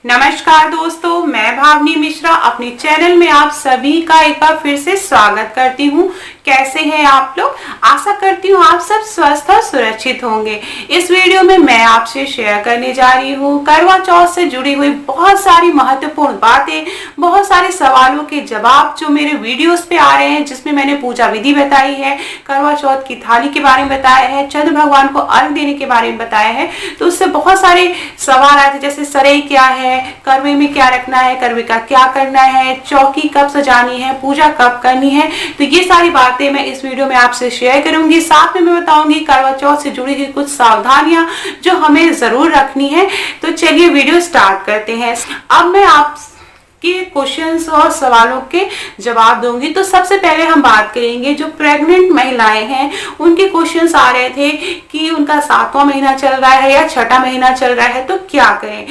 नमस्कार दोस्तों, मैं भावनी मिश्रा अपने चैनल में आप सभी का एक बार फिर से स्वागत करती हूँ। कैसे हैं आप लोग? आशा करती हूँ आप सब स्वस्थ और सुरक्षित होंगे। इस वीडियो में मैं आपसे शेयर करने जा रही हूँ करवा चौथ से जुड़ी हुई बहुत सारी महत्वपूर्ण बातें, बहुत सारे सवालों के जवाब जो मेरे वीडियोस पे आ रहे हैं, जिसमें मैंने पूजा विधि बताई है, करवा चौथ की थाली के बारे में बताया है, चंद्र भगवान को अर्घ देने के बारे में बताया है। तो उससे बहुत सारे सवाल आए थे, जैसे सरई क्या है, करवे में क्या रखना है, करवे का क्या करना है, चौकी कब सजानी है, पूजा कब करनी है। तो ये सारी बातें मैं इस वीडियो में आपसे शेयर करूंगी। साथ में मैं बताऊंगी करवा चौथ से जुड़ी हुई कुछ सावधानियां जो हमें जरूर रखनी है। तो चलिए वीडियो स्टार्ट करते हैं। अब मैं आपके क्वेश्चंस और सवालों के जवाब दूंगी। तो सबसे पहले हम बात करेंगे जो प्रेग्नेंट महिलाएं हैं, उनके क्वेश्चंस आ रहे थे कि उनका 7वां महीना चल रहा है या 6ठा महीना चल रहा है, तो क्या करें।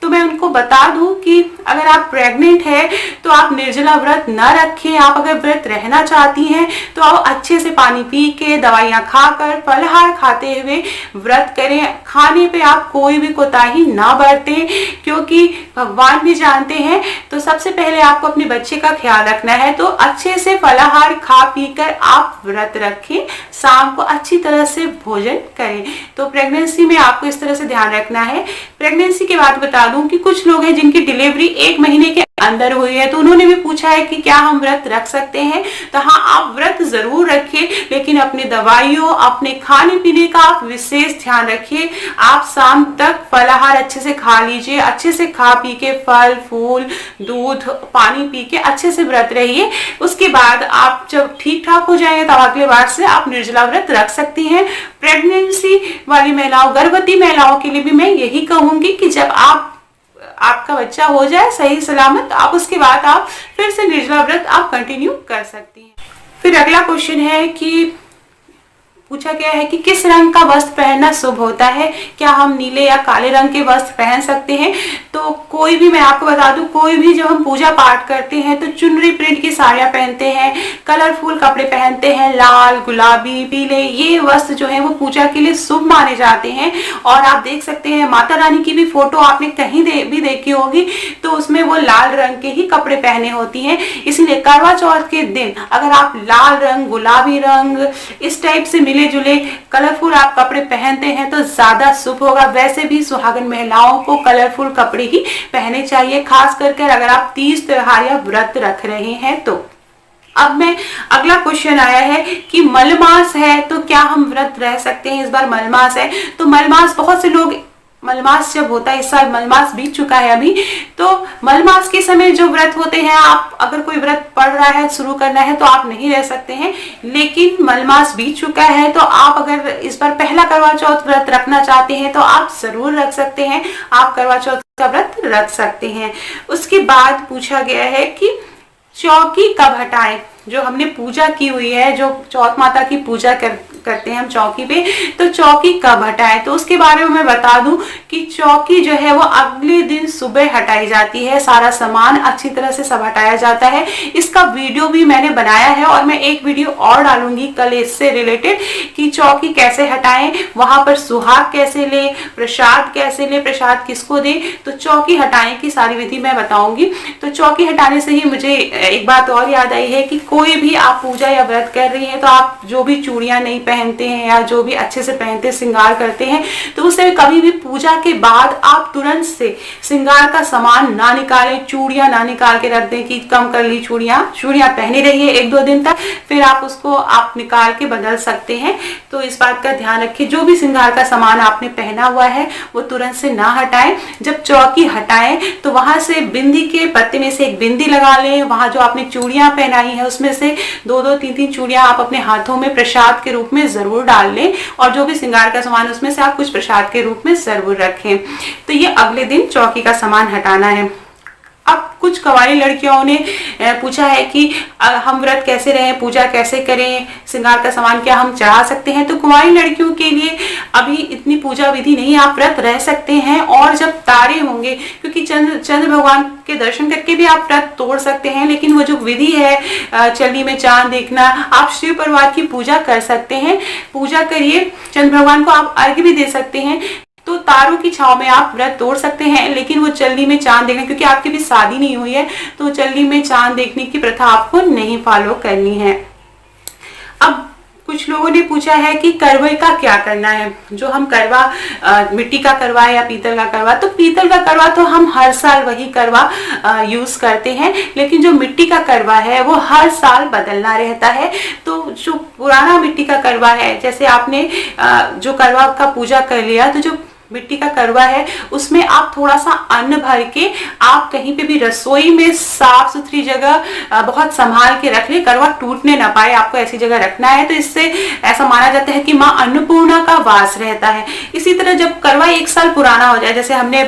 तो मैं उनको बता दूं कि अगर आप प्रेग्नेंट है तो आप निर्जला व्रत न रखें। आप अगर व्रत रहना चाहती हैं तो आप अच्छे से पानी पी के, दवाइयां खाकर, फलाहार खाते हुए व्रत करें। खाने पे आप कोई भी कोताही ना बरतें, क्योंकि भगवान भी जानते हैं। तो सबसे पहले आपको अपने बच्चे का ख्याल रखना है, तो अच्छे से फलाहार खा पी कर आप व्रत रखें। शाम को अच्छी तरह से भोजन करें। तो प्रेगनेंसी में आपको इस तरह से ध्यान रखना है। प्रेगनेंसी के बाद बता दूं कि कुछ लोग हैं जिनकी डिलीवरी 1 महीने के अंदर हुई है, तो उन्होंने भी पूछा है कि क्या हम व्रत रख सकते हैं। तो हाँ, आप व्रत जरूर रखिए, लेकिन अपने दवाइयों, अपने खाने पीने का आप विशेष ध्यान रखिए। आप शाम तक फलाहार अच्छे से खा लीजिए, अच्छे से खा पी के फल फूल, दूध, पानी पी के अच्छे से व्रत रहिए। उसके बाद आप जब ठीक ठाक हो जाएंगे तब अगले बार से आप निर्जला व्रत रख सकती हैं। प्रेगनेंसी वाली महिलाओं, गर्भवती महिलाओं के लिए भी मैं यही कहूंगी कि जब आपका बच्चा हो जाए सही सलामत, आप उसके बाद आप फिर से निर्जला व्रत आप कंटिन्यू कर सकती हैं। फिर अगला क्वेश्चन है कि पूछा गया है कि किस रंग का वस्त्र पहनना शुभ होता है। क्या हम नीले या काले रंग के वस्त्र पहन सकते हैं। तो कोई भी, मैं आपको बता दूं, कोई भी जब हम पूजा पाठ करते हैं तो चुनरी प्रिंट की साड़ियां पहनते हैं, कलरफुल कपड़े पहनते हैं, लाल, गुलाबी, पीले, ये वस्त्र जो है वो पूजा के लिए शुभ माने जाते हैं। और आप देख सकते हैं माता रानी की भी फोटो आपने कहीं भी देखी होगी, तो उसमें वो लाल रंग के ही कपड़े पहने होती हैं। इसीलिए करवा चौथ के दिन अगर आप लाल रंग, गुलाबी रंग, इस टाइप से मिले जुले कलरफुल आप कपड़े पहनते हैं तो ज्यादा शुभ होगा। वैसे भी सुहागन महिलाओं को कलरफुल कपड़े ही पहने चाहिए, खास करके अगर आप तीज त्योहार या व्रत रख रहे हैं तो। अब अगला क्वेश्चन आया है कि मलमास है तो क्या हम व्रत रह सकते हैं। इस बार मलमास है, तो मलमास, बहुत से लोग, मलमास जब होता है, इस साल मलमास बीत चुका है अभी, तो मलमास के समय जो व्रत होते हैं, आप अगर कोई व्रत पढ़ रहा है, शुरू करना है तो आप नहीं रह सकते हैं। लेकिन मलमास बीत चुका है तो आप अगर इस बार पहला करवा चौथ व्रत रखना चाहते हैं तो आप जरूर रख सकते हैं। आप करवा चौथ का व्रत रख सकते हैं। उसके बाद पूछा गया है कि चौकी कब हटाएं। जो हमने पूजा की हुई है, जो चौथ माता की पूजा करते हैं हम चौकी पे, तो चौकी कब हटाएं। तो उसके बारे में मैं बता दूं कि चौकी जो है वो अगले दिन सुबह हटाई जाती है। सारा सामान अच्छी तरह से सब हटाया जाता है। इसका वीडियो भी मैंने बनाया है और मैं एक वीडियो और डालूंगी कल इससे रिलेटेड कि चौकी कैसे हटाएं, वहां पर सुहाग कैसे ले, प्रसाद कैसे ले, प्रसाद किसको दे। तो चौकी हटाने की सारी विधि मैं बताऊंगी। तो चौकी हटाने से ही मुझे एक बात और याद आई है कि कोई भी आप पूजा या व्रत कर रही हैं तो आप जो भी चूड़ियां नहीं पहनते हैं या जो भी अच्छे से पहनते श्रृंगार करते हैं, तो उसे कभी भी पूजा के बाद आप तुरंत से श्रृंगार का सामान ना निकालें, चूड़ियां ना निकाल के रख दें कि कम कर ली चूड़ियां पहनी रहिए 1-2 दिन तक, फिर आप उसको आप निकाल के बदल सकते हैं। तो इस बात का ध्यान रखिए, जो भी श्रृंगार का सामान आपने पहना हुआ है वो तुरंत से ना हटाएं। जब चौकी हटाएं तो वहां से बिंदी के पत्ते में से एक बिंदी लगा लें। वहां जो आपने चूड़ियां पहनाई है उसमें से 2-2, 3-3 चूड़ियां आप अपने हाथों में प्रसाद के रूप में जरूर डाल लें, और जो भी श्रृंगार का सामान उसमें से आप कुछ प्रसाद के रूप में जरूर रखें। तो ये अगले दिन चौकी का सामान हटाना है। अब कुछ कुंवारी लड़कियों ने पूछा है कि हम व्रत कैसे रहें, पूजा कैसे करें, श्रृंगार का सामान क्या हम चढ़ा सकते हैं। तो कुंवारी लड़कियों के लिए अभी इतनी पूजा विधि नहीं, आप व्रत रह सकते हैं। और जब तारे होंगे, क्योंकि चंद्र भगवान के दर्शन करके भी आप व्रत तोड़ सकते हैं, लेकिन वो जो विधि है चंडी में चांद देखना, आप शिव परिवार की पूजा कर सकते हैं। पूजा करिए, चंद्र भगवान को आप अर्घ्य भी दे सकते हैं। तो तारों की छांव में आप व्रत तोड़ सकते हैं, लेकिन वो चलनी में चांद देखना, क्योंकि आपकी भी शादी नहीं हुई है तो चलनी में चांद देखने की प्रथा आपको नहीं फॉलो करनी है। अब कुछ लोगों ने पूछा है कि करवे का क्या करना है। जो हम करवा मिट्टी का करवा है या पीतल का करवा, तो पीतल का करवा तो हम हर साल वही करवा यूज करते हैं, लेकिन जो मिट्टी का करवा है वो हर साल बदलना रहता है। तो जो पुराना मिट्टी का करवा है, जैसे आपने जो करवा का पूजा कर लिया, तो जो मिट्टी का करवा है उसमें आप थोड़ा सा अन्न भर के आप कहीं पे भी रसोई में साफ सुथरी जगह बहुत संभाल के रख ले, करवा टूटने ना पाए, आपको ऐसी जगह रखना है। तो इससे ऐसा माना जाता है कि माँ अन्नपूर्णा का वास रहता है। इसी तरह जब करवा 1 साल पुराना हो जाए, जैसे हमने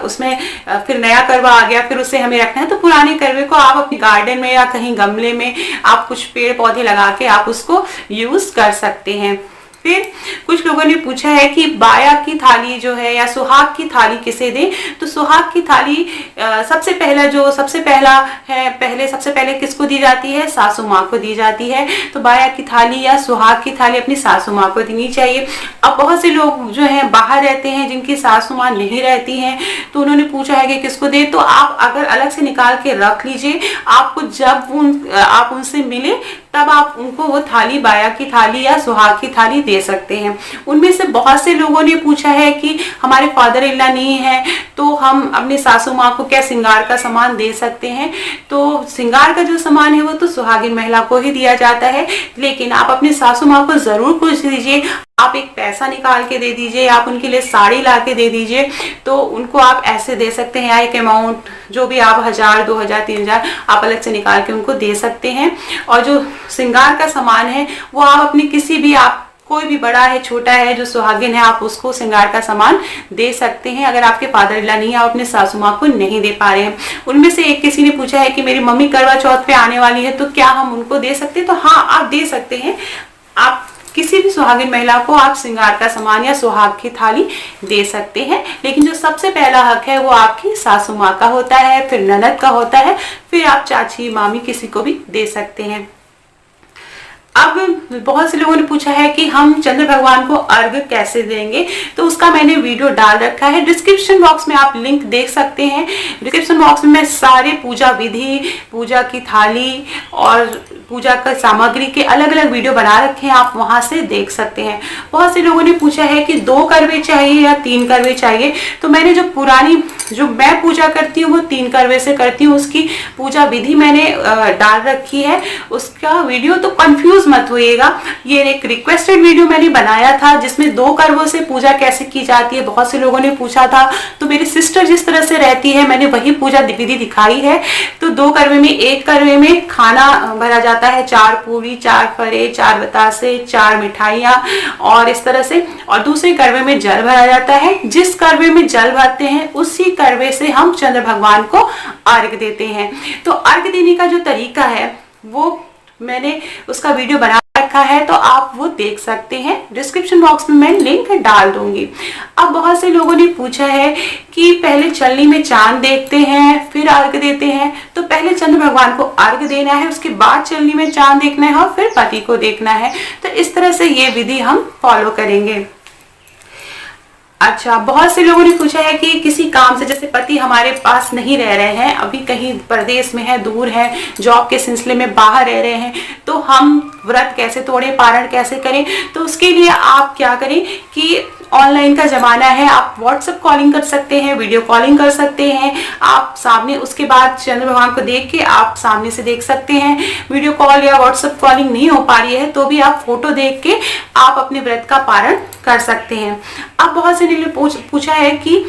उसमें फिर नया करवा आ गया, फिर उसे हमें रखना है, तो पुराने करवे को आप अपने गार्डन में या कहीं गमले में आप कुछ पेड़ पौधे लगा के आप उसको यूज कर सकते हैं। फिर कुछ लोगों ने पूछा है कि बाया की थाली जो है या सुहाग की थाली किसे दें। तो सुहाग की थाली सबसे पहला है, सबसे पहले किसको दी जाती है? सासू माँ को दी जाती है। तो बाया की थाली या सुहाग की थाली अपनी सासू माँ को देनी चाहिए। अब बहुत से लोग जो हैं बाहर रहते हैं, जिनकी सासू माँ नहीं रहती हैं, तो उन्होंने पूछा है कि किसको दे। तो आप अगर अलग से निकाल के रख लीजिए, आपको जब आप उनसे मिले तब आप उनको वो थाली, बाया की थाली या सुहाग की थाली दे सकते हैं। उनमें से बहुत से लोगों ने पूछा है कि हमारे फादर इन लॉ नहीं है, तो हम अपनी सासू माँ को क्या श्रृंगार का सामान दे सकते हैं? तो श्रृंगार का जो सामान है वो तो सुहागिन महिला को ही दिया जाता है, लेकिन आप अपनी सासू माँ को जरूर कुछ दीजिए। आप एक पैसा निकाल के दे दीजिए, आप उनके लिए साड़ी ला के दे दीजिए, तो उनको आप ऐसे दे सकते हैं, या एक अमाउंट जो भी आप 1000, 2000, 3000 आप अलग से निकाल के उनको दे सकते हैं। और जो श्रृंगार का सामान है वो आप अपनी किसी भी, आप कोई भी बड़ा है छोटा है जो सुहागिन है, आप उसको श्रृंगार का सामान दे सकते हैं। अगर आपके फादर इन लॉ नहीं है, आप अपने सासू माँ को नहीं दे पा रहे हैं। उनमें से एक किसी ने पूछा है कि मेरी मम्मी करवा चौथ पे आने वाली है, तो क्या हम उनको दे सकते हैं? तो हाँ, आप दे सकते हैं। आप किसी भी सुहागिन महिला को आप श्रृंगार का सामान या सुहाग की थाली दे सकते हैं, लेकिन जो सबसे पहला हक है वो आपकी सासू माँ का होता है, फिर ननद का होता है, फिर आप चाची, मामी किसी को भी दे सकते हैं। अब बहुत से लोगों ने पूछा है कि हम चंद्र भगवान को अर्घ कैसे देंगे, तो उसका मैंने वीडियो डाल रखा है, डिस्क्रिप्शन बॉक्स में आप लिंक देख सकते हैं। डिस्क्रिप्शन बॉक्स में मैं सारे पूजा विधि, पूजा की थाली और पूजा का सामग्री के अलग अलग वीडियो बना रखे हैं, आप वहां से देख सकते हैं। बहुत से लोगों ने पूछा है कि 2 करवे चाहिए या 3 करवे चाहिए, तो मैंने जो मैं पूजा करती हूँ वो 3 करवे से करती हूँ। उसकी पूजा विधि मैंने डाल रखी है, उसका वीडियो, तो कंफ्यूज मत होइएगा। ये एक रिक्वेस्टेड वीडियो मैंने बनाया था जिसमें 2 करवों से पूजा कैसे की जाती है, बहुत से लोगों ने पूछा था। तो मेरी सिस्टर जिस तरह से रहती है, मैंने वही पूजा विधि दिखाई है। तो 2 करवे में, 1 करवे में खाना भरा जाता है, 4 पूरी, 4 फरे, 4 बतासे, 4 मिठाइयाँ और इस तरह से। और दूसरे करवे में जल भरा जाता है। जिस करवे में जल भरते हैं उसी करवे से हम चंद्र भगवान को अर्घ देते हैं। तो अर्घ देने का जो तरीका है वो मैंने उसका वीडियो बना रखा है, तो आप वो देख सकते हैं। डिस्क्रिप्शन बॉक्स में मैं लिंक डाल दूंगी। अब बहुत से लोगों ने पूछा है कि पहले चलनी में चांद देखते हैं फिर अर्घ देते हैं, तो पहले चंद्र भगवान को अर्घ देना है, उसके बाद चलनी में चांद देखना है और फिर पति को देखना है। तो इस तरह से ये विधि हम फॉलो करेंगे। अच्छा, बहुत से लोगों ने पूछा है कि किसी काम से, जैसे पति हमारे पास नहीं रह रहे हैं, अभी कहीं प्रदेश में है, दूर है, जॉब के सिलसिले में बाहर रह रहे हैं, तो हम व्रत कैसे तोड़े, पारण कैसे करें? तो उसके लिए आप क्या करें कि ऑनलाइन का जमाना है, आप व्हाट्सएप कॉलिंग कर सकते हैं, वीडियो कॉलिंग कर सकते हैं, आप सामने, उसके बाद चंद्र भगवान को देख के आप सामने से देख सकते हैं। वीडियो कॉल या व्हाट्सएप कॉलिंग नहीं हो पा रही है तो भी आप फोटो देख के आप अपने व्रत का पारण कर सकते हैं। अब बहुत से ने पूछा है कि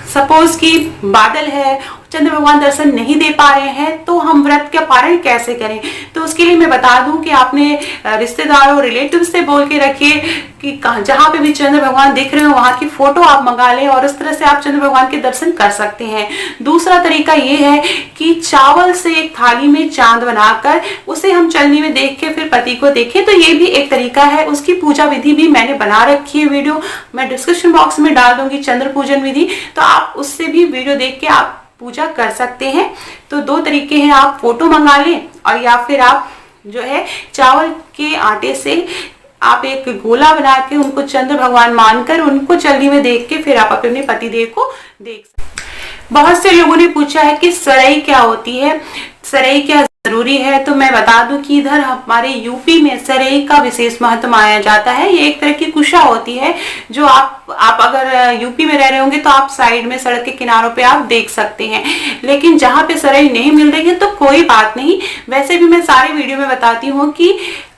सपोज कि बादल है, चंद्र भगवान दर्शन नहीं दे पा रहे हैं, तो हम व्रत का पारण कैसे करें? तो उसके लिए मैं बता दूं कि आपने रिश्तेदारों, रिलेटिव से बोल के रखिए कि जहां पे भी चंद्र भगवान दिख रहे हो वहां की फोटो आप मंगा लें और उस तरह से आप चंद्र भगवान के दर्शन कर सकते हैं। दूसरा तरीका ये है कि चावल से एक थाली में चांद बनाकर उसे हम चलनी में देख के फिर पति को देखें, तो ये भी एक तरीका है। उसकी पूजा विधि भी मैंने बना रखी है, वीडियो मैं डिस्क्रिप्शन बॉक्स में डाल दूंगी, चंद्र पूजन विधि, तो आप उससे भी वीडियो देख के आप पूजा कर सकते हैं। तो 2 तरीके हैं, आप फोटो मंगा लें और या फिर आप जो है चावल के आटे से आप एक गोला बना के उनको चंद्र भगवान मानकर उनको जल्दी में देख के फिर आप अपने पतिदेव को देख सकते हैं। बहुत से लोगों ने पूछा है कि सरई क्या होती है, सरई क्या जरूरी है। तो मैं बता दूं कि इधर हमारे यूपी में सरई का विशेष महत्व माना जाता है। ये एक तरह की कुशा होती है जो आप अगर यूपी में रह रहे होंगे तो आप साइड में सड़क के किनारों पे आप देख सकते हैं। लेकिन जहां पे सरई नहीं मिल रही है तो कोई बात नहीं, वैसे भी मैं सारे वीडियो में बताती हूँ कि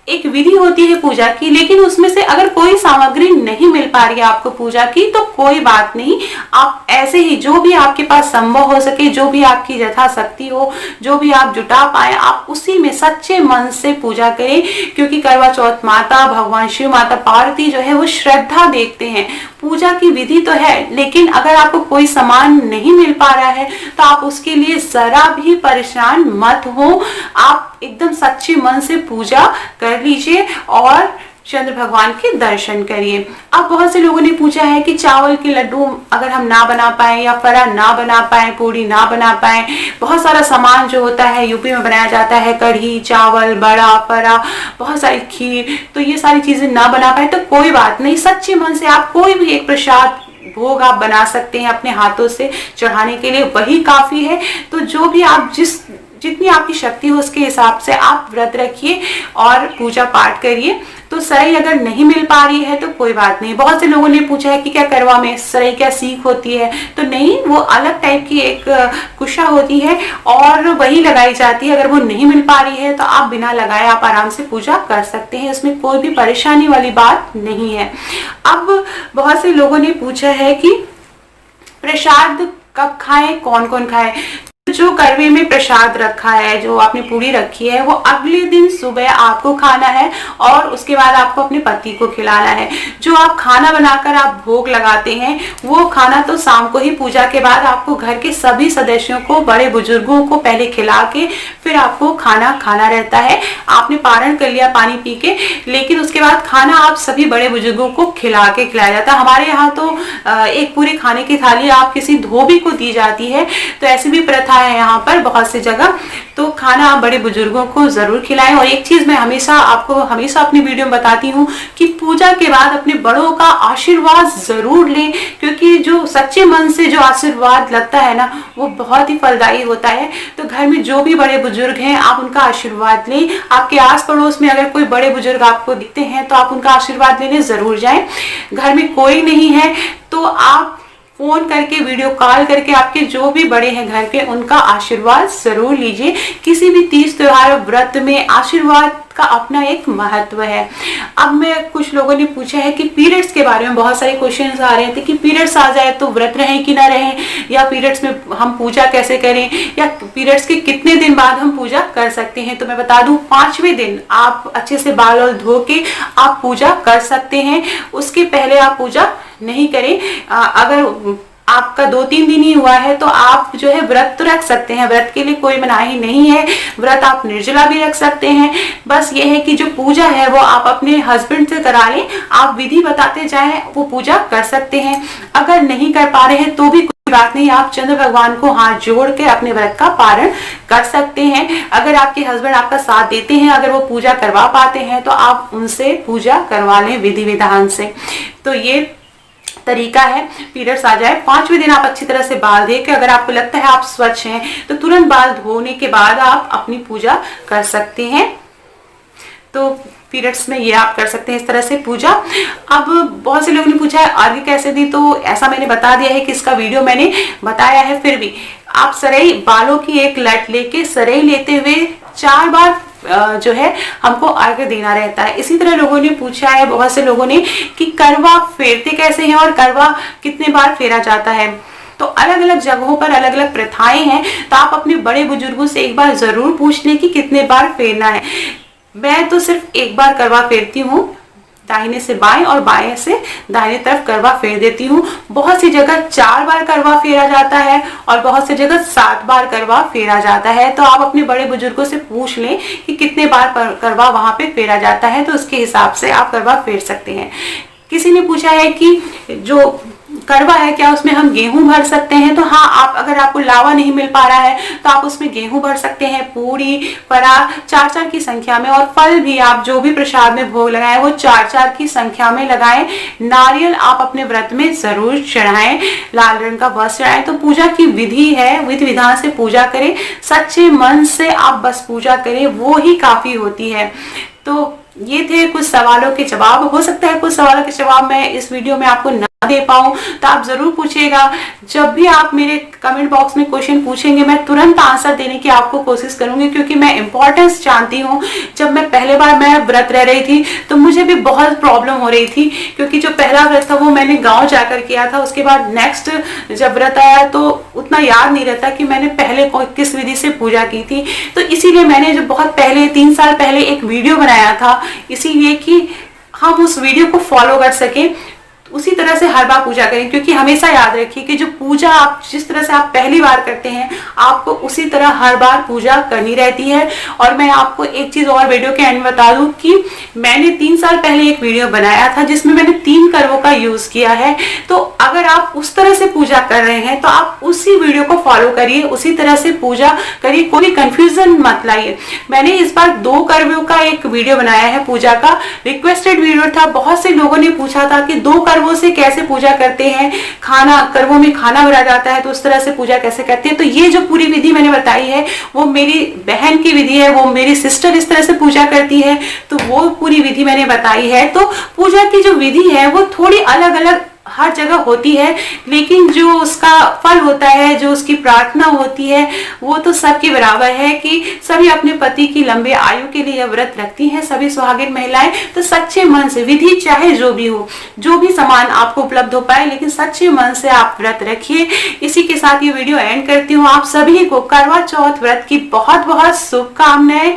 एक विधि होती है पूजा की, लेकिन उसमें से अगर कोई सामग्री नहीं मिल पा रही है आपको पूजा की तो कोई बात नहीं, आप ऐसे ही जो भी आपके पास संभव हो सके, जो भी आपकी यथाशक्ति हो, जो भी आप जुटा पाए, आप उसी में सच्चे मन से पूजा करें। क्योंकि करवा चौथ माता भगवान शिव माता पार्वती जो है वो श्रद्धा देखते हैं। पूजा की विधि तो है, लेकिन अगर आपको कोई सामान नहीं मिल पा रहा है तो आप उसके लिए जरा भी परेशान मत हो, आप एकदम सच्चे मन से पूजा कर लीजिए और चंद्र भगवान के दर्शन करिए। अब बहुत से लोगों ने पूछा है कि चावल के लड्डू अगर हम ना बना पाए या फरा ना बना पाए, पूड़ी ना बना पाए, बहुत सारा सामान जो होता है यूपी में बनाया जाता है, कढ़ी, चावल, बड़ा, फरा, बहुत सारी खीर, तो ये सारी चीजें ना बना पाए तो कोई बात नहीं, सच्चे मन से आप कोई भी एक प्रसाद भोग आप बना सकते हैं अपने हाथों से चढ़ाने के लिए, वही काफी है। तो जो भी आप जितनी आपकी शक्ति हो उसके हिसाब से आप व्रत रखिए और पूजा पाठ करिए। तो सरई अगर नहीं मिल पा रही है तो कोई बात नहीं। बहुत से लोगों ने पूछा है कि क्या करवा में सरई क्या सीख होती है, तो नहीं, वो अलग टाइप की एक कुशा होती है और वही लगाई जाती है। अगर वो नहीं मिल पा रही है तो आप बिना लगाए आप आराम से पूजा कर सकते हैं, इसमें कोई भी परेशानी वाली बात नहीं है। अब बहुत से लोगों ने पूछा है कि प्रसाद कब खाएं, कौन कौन खाए। जो करवे में प्रसाद रखा है, जो आपने पूरी रखी है, वो अगले दिन सुबह आपको खाना है और उसके बाद आपको अपने पति को खिलाना है। जो आप खाना बनाकर आप भोग लगाते हैं वो खाना तो शाम को ही पूजा के बाद आपको घर के सभी सदस्यों को, बड़े बुजुर्गों को पहले खिला के फिर आपको खाना खाना रहता है। आपने पारण कर लिया पानी पी के, लेकिन उसके बाद खाना आप सभी बड़े बुजुर्गों को खिला के खिलाया जाता है। हमारे यहाँ तो एक पूरे खाने की थाली आप किसी धोबी को दी जाती है, तो ऐसी भी प्रथा है यहाँ पर बहुत सी जगह। तो खाना आप बड़े बुजुर्गों को जरूर खिलाएं। और एक चीज मैं हमेशा अपनी वीडियो में बताती हूँ कि पूजा के बाद अपने बड़ों का आशीर्वाद जरूर लें, क्योंकि जो सच्चे मन से जो आशीर्वाद लगता है ना वो बहुत ही फलदायी होता है। तो घर में जो भी बड़े बुजुर्ग हैं आप उनका आशीर्वाद लें। आपके आस पड़ोस में अगर कोई बड़े बुजुर्ग आपको दिखते हैं तो आप उनका आशीर्वाद लेने जरूर जाएं। घर में कोई नहीं है तो आप फोन करके, वीडियो कॉल करके आपके जो भी बड़े हैं घर के उनका आशीर्वाद जरूर लीजिए। किसी भी तीज त्योहार व्रत में आशीर्वाद का अपना एक महत्व है। अब मैं कुछ लोगों ने पूछा है कि पीरियड्स के बारे में बहुत सारे क्वेश्चंस आ रहे थे कि पीरियड्स आ जाए तो व्रत रहें कि ना रहें, या पीरियड्स में हम पूजा कैसे करें, या पीरियड्स के कितने दिन बाद हम पूजा कर सकते हैं। तो मैं बता दूं 5वें दिन आप अच्छे से बाल और धो के आप पूजा कर सकते हैं, उसके पहले आप पूजा नहीं करें। अगर आपका 2-3 दिन ही हुआ है तो आप जो है व्रत तो रख सकते हैं, व्रत के लिए कोई मनाही नहीं है। व्रत आप निर्जला भी रख सकते हैं। बस ये है कि जो पूजा है वो आप अपने हस्बैंड से करा लें, आप विधि बताते जाएं, वो पूजा कर सकते हैं। अगर नहीं कर पा रहे हैं तो भी कोई बात नहीं, आप चंद्र भगवान को हाथ जोड़ के अपने व्रत का पारण कर सकते हैं। अगर आपके हस्बैंड आपका साथ देते हैं, अगर वो पूजा करवा पाते हैं तो आप उनसे पूजा करवा लें विधि विधान से। तो ये तरीका है। पीरियड्स आ जाए 5वें दिन आप अच्छी तरह से बाल धो के, अगर आपको लगता है आप स्वच्छ हैं तो तुरंत बाल धोने के बाद आप अपनी पूजा कर सकते हैं। तो पीरियड्स में ये आप कर सकते हैं इस तरह से पूजा। अब बहुत से लोगों ने पूछा है अर्घ्य कैसे दी, तो ऐसा मैंने बता दिया है कि इसका वीडियो मैंने बताया है। फिर भी आप सरई, बालों की एक लट लेके सरई लेते हुए 4 बार जो है हमको अर्घ्य देना रहता है। इसी तरह लोगों ने पूछा है, बहुत से लोगों ने, कि करवा फेरते कैसे हैं और करवा कितने बार फेरा जाता है। तो अलग अलग जगहों पर अलग अलग प्रथाएं हैं, तो आप अपने बड़े बुजुर्गों से एक बार जरूर पूछ लें कि कितने बार फेरना है। मैं तो सिर्फ एक बार करवा फेरती हूँ, दाहिने से बाएं और बाएं से दाहिने तरफ करवा फेर देती हूँ। बहुत सी जगह 4 बार करवा फेरा जाता है और बहुत सी जगह 7 बार करवा फेरा जाता है। तो आप अपने बड़े बुजुर्गों से पूछ लें कि कितने बार करवा वहां पे फेरा जाता है, तो उसके हिसाब से आप करवा फेर सकते हैं। किसी ने पूछा है कि जो करवा है, क्या उसमें हम गेहूं भर सकते हैं? तो हाँ, आप अगर आपको लावा नहीं मिल पा रहा है तो आप उसमें गेहूं भर सकते हैं, पूरी फराळ 4-4 की संख्या में, और फल भी आप जो भी प्रसाद में भोग लगाएं वो 4-4 की संख्या में लगाएं। नारियल आप अपने व्रत में जरूर चढ़ाएं, लाल रंग का वस्त्र चढ़ाएं। तो पूजा की विधि है, विधि विधान से पूजा करें, सच्चे मन से आप बस पूजा करें, वो ही काफी होती है। तो ये थे कुछ सवालों के जवाब। हो सकता है कुछ सवालों के जवाब मैं इस वीडियो में आपको ना दे पाऊं, तो आप जरूर पूछिएगा। जब भी आप मेरे कमेंट बॉक्स में क्वेश्चन पूछेंगे मैं तुरंत आंसर देने की आपको कोशिश करूंगी, क्योंकि मैं इंपॉर्टेंस जानती हूँ। जब मैं पहले बार मैं व्रत रह रही थी तो मुझे भी बहुत प्रॉब्लम हो रही थी, क्योंकि जो पहला व्रत था वो मैंने गाँव जाकर किया था। उसके बाद नेक्स्ट जब व्रत आया तो उतना याद नहीं रहता कि मैंने पहले किस विधि से पूजा की थी। तो इसीलिए मैंने जो बहुत पहले 3 साल पहले एक वीडियो बनाया था, इसीलिए कि हम उस वीडियो को फॉलो कर सकें, उसी तरह से हर बार पूजा करें। क्योंकि हमेशा याद रखिए कि जो पूजा आप जिस तरह से आप पहली बार करते हैं, आपको उसी तरह हर बार पूजा करनी रहती है। और मैं आपको एक चीज और वीडियो के एंड बता दूं कि मैंने 3 साल पहले एक वीडियो बनाया था जिसमें मैंने 3 करवों का यूज किया है। तो अगर आप उस तरह से पूजा कर रहे हैं तो आप उसी वीडियो को फॉलो करिए, उसी तरह से पूजा करिए, कोई कंफ्यूजन मत लाइए। मैंने इस बार 2 करवों का एक वीडियो बनाया है पूजा का, रिक्वेस्टेड वीडियो था। बहुत से लोगों ने पूछा था कि 2 करवों से कैसे पूजा करते हैं, खाना करवों में खाना भरा जाता है तो उस तरह से पूजा कैसे करते हैं। तो ये जो पूरी विधि मैंने बताई है वो मेरी बहन की विधि है, वो मेरी सिस्टर इस तरह से पूजा करती है, तो वो पूरी विधि मैंने बताई है। तो पूजा की जो विधि है वो थोड़ी अलग अलग हर जगह होती है, लेकिन जो उसका फल होता है, जो उसकी प्रार्थना होती है, वो तो सबके बराबर है कि सभी अपने पति की लंबे आयु के लिए व्रत रखती हैं, सभी सुहागिन महिलाएं। तो सच्चे मन से, विधि चाहे जो भी हो, जो भी सामान आपको उपलब्ध हो पाए, लेकिन सच्चे मन से आप व्रत रखिए। इसी के साथ ये वीडियो एंड करती हूँ। आप सभी को करवा चौथ व्रत की बहुत बहुत शुभकामनाएं।